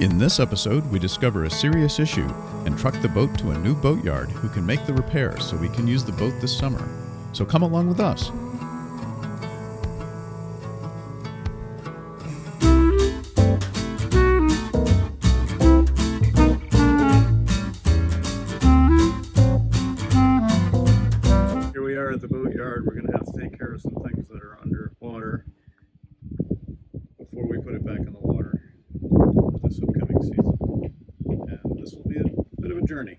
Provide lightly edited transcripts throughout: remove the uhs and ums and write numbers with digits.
In this episode, we discover a serious issue and truck the boat to a new boatyard who can make the repairs so we can use the boat this summer. So come along with us. Here we are at the boatyard. We're going to have to take care of some things that are underwater before we put it back in the water this upcoming season. And this will be a bit of a journey.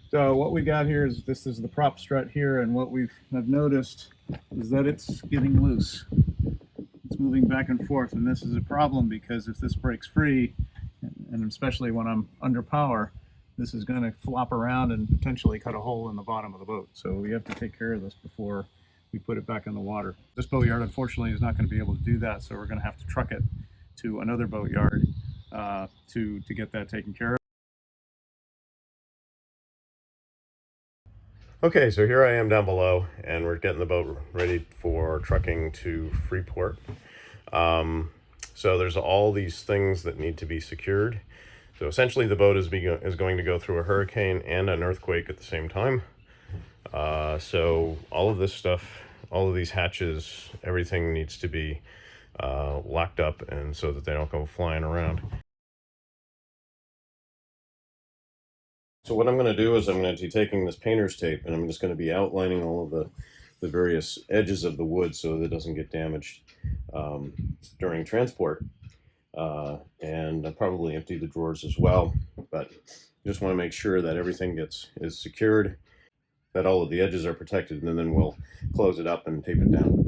So what we got here is, this is the prop strut here, and what I've noticed is that it's getting loose. It's moving back and forth, and this is a problem because if this breaks free, and especially when I'm under power, this is going to flop around and potentially cut a hole in the bottom of the boat. So we have to take care of this before we put it back in the water. This boatyard, unfortunately, is not going to be able to do that, so we're going to have to truck it to another boatyard to get that taken care of. Okay, so here I am down below, and we're getting the boat ready for trucking to Freeport. So there's all these things that need to be secured. So essentially the boat is going to go through a hurricane and an earthquake at the same time. So all of this stuff, all of these hatches, everything needs to be locked up, and so that they don't go flying around. So what I'm going to do is I'm going to be taking this painter's tape, and I'm just going to be outlining all of the various edges of the wood so that it doesn't get damaged during transport. And I'll probably empty the drawers as well, but just want to make sure that everything is secured, that all of the edges are protected, and then we'll close it up and tape it down.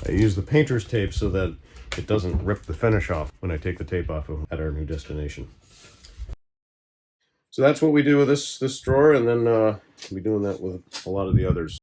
I use the painter's tape so that it doesn't rip the finish off when I take the tape off at our new destination. So that's what we do with this drawer, and then we'll be doing that with a lot of the others.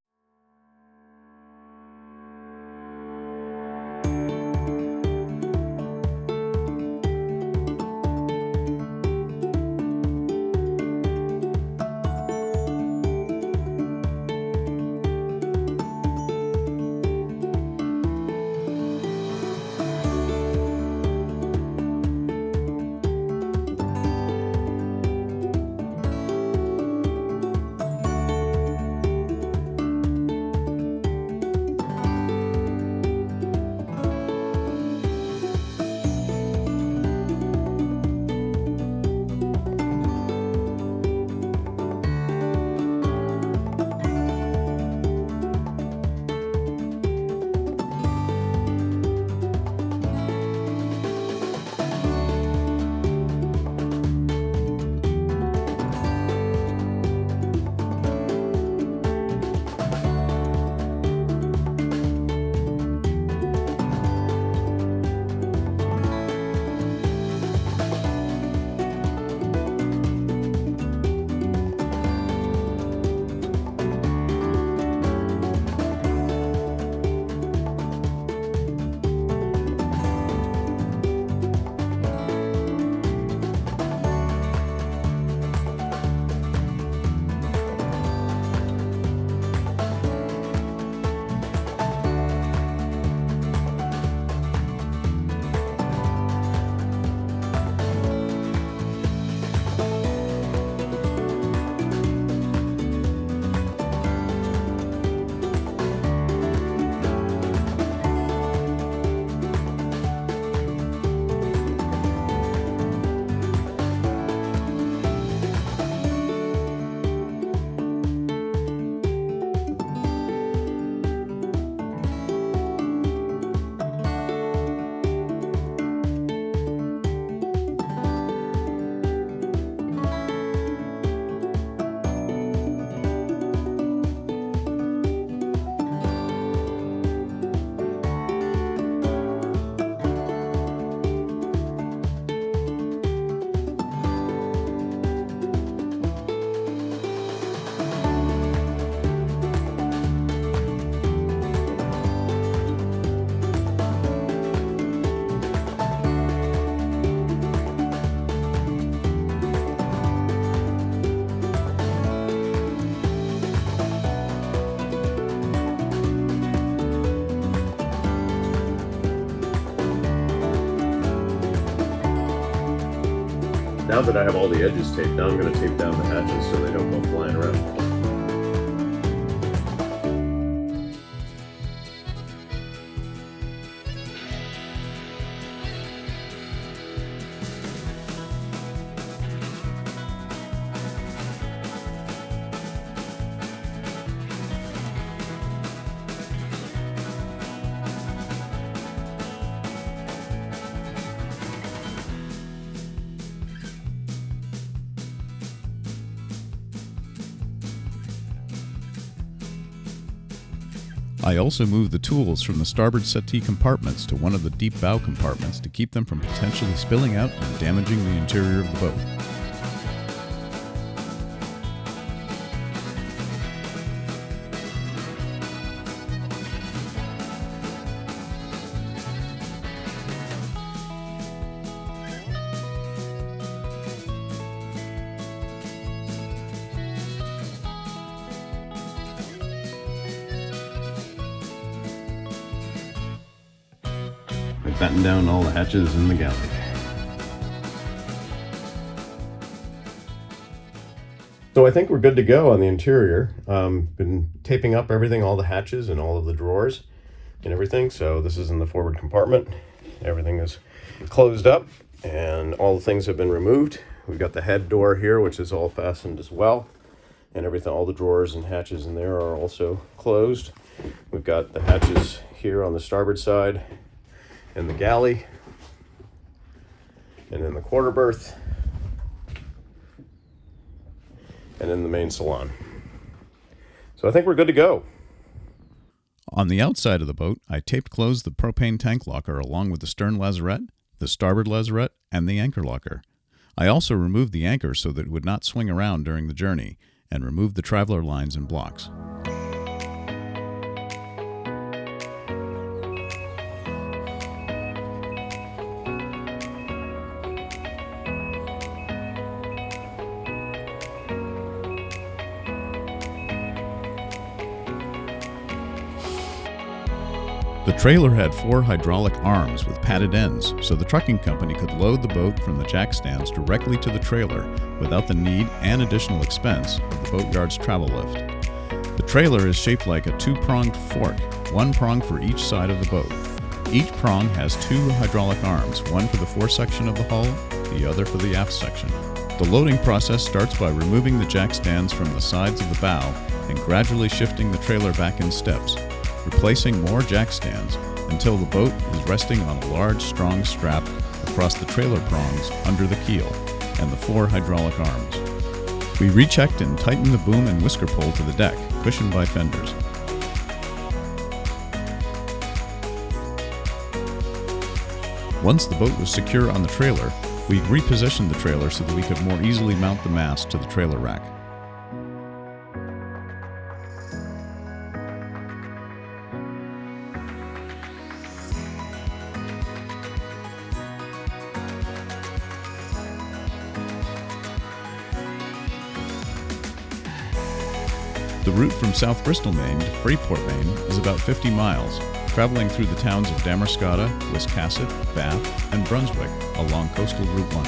now that I have all the edges taped, now I'm going to tape down the hatches so they don't go flying around. I also moved the tools from the starboard settee compartments to one of the deep bow compartments to keep them from potentially spilling out and damaging the interior of the boat. I battened down all the hatches in the galley. So I think we're good to go on the interior. Been taping up everything, all the hatches and all of the drawers and everything. So this is in the forward compartment. Everything is closed up and all the things have been removed. We've got the head door here, which is all fastened as well. And everything, all the drawers and hatches in there are also closed. We've got the hatches here on the starboard side, in the galley, and in the quarter berth, and in the main salon. So I think we're good to go. On the outside of the boat, I taped closed the propane tank locker along with the stern lazarette, the starboard lazarette, and the anchor locker. I also removed the anchor so that it would not swing around during the journey, and removed the traveler lines and blocks. The trailer had 4 hydraulic arms with padded ends, so the trucking company could load the boat from the jack stands directly to the trailer without the need and additional expense of the boatyard's travel lift. The trailer is shaped like a 2-pronged fork, 1 prong for each side of the boat. Each prong has 2 hydraulic arms, one for the fore section of the hull, the other for the aft section. The loading process starts by removing the jack stands from the sides of the bow and gradually shifting the trailer back in steps, replacing more jack stands until the boat is resting on a large, strong strap across the trailer prongs under the keel and the 4 hydraulic arms. We rechecked and tightened the boom and whisker pole to the deck, cushioned by fenders. Once the boat was secure on the trailer, we repositioned the trailer so that we could more easily mount the mast to the trailer rack. The route from South Bristol, Maine to Freeport, Maine is about 50 miles, traveling through the towns of Damariscotta, Wiscasset, Bath, and Brunswick along Coastal Route 1.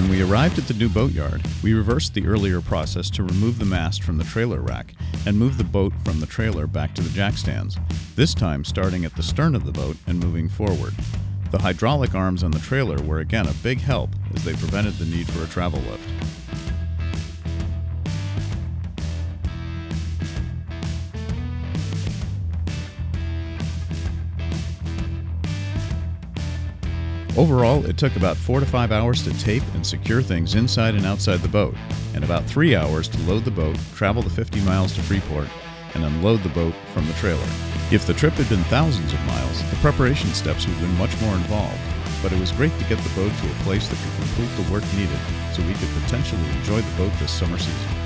When we arrived at the new boatyard, we reversed the earlier process to remove the mast from the trailer rack and move the boat from the trailer back to the jack stands, this time starting at the stern of the boat and moving forward. The hydraulic arms on the trailer were again a big help as they prevented the need for a travel lift. Overall, it took about 4 to 5 hours to tape and secure things inside and outside the boat, and about 3 hours to load the boat, travel the 50 miles to Freeport, and unload the boat from the trailer. If the trip had been thousands of miles, the preparation steps would have been much more involved, but it was great to get the boat to a place that could complete the work needed so we could potentially enjoy the boat this summer season.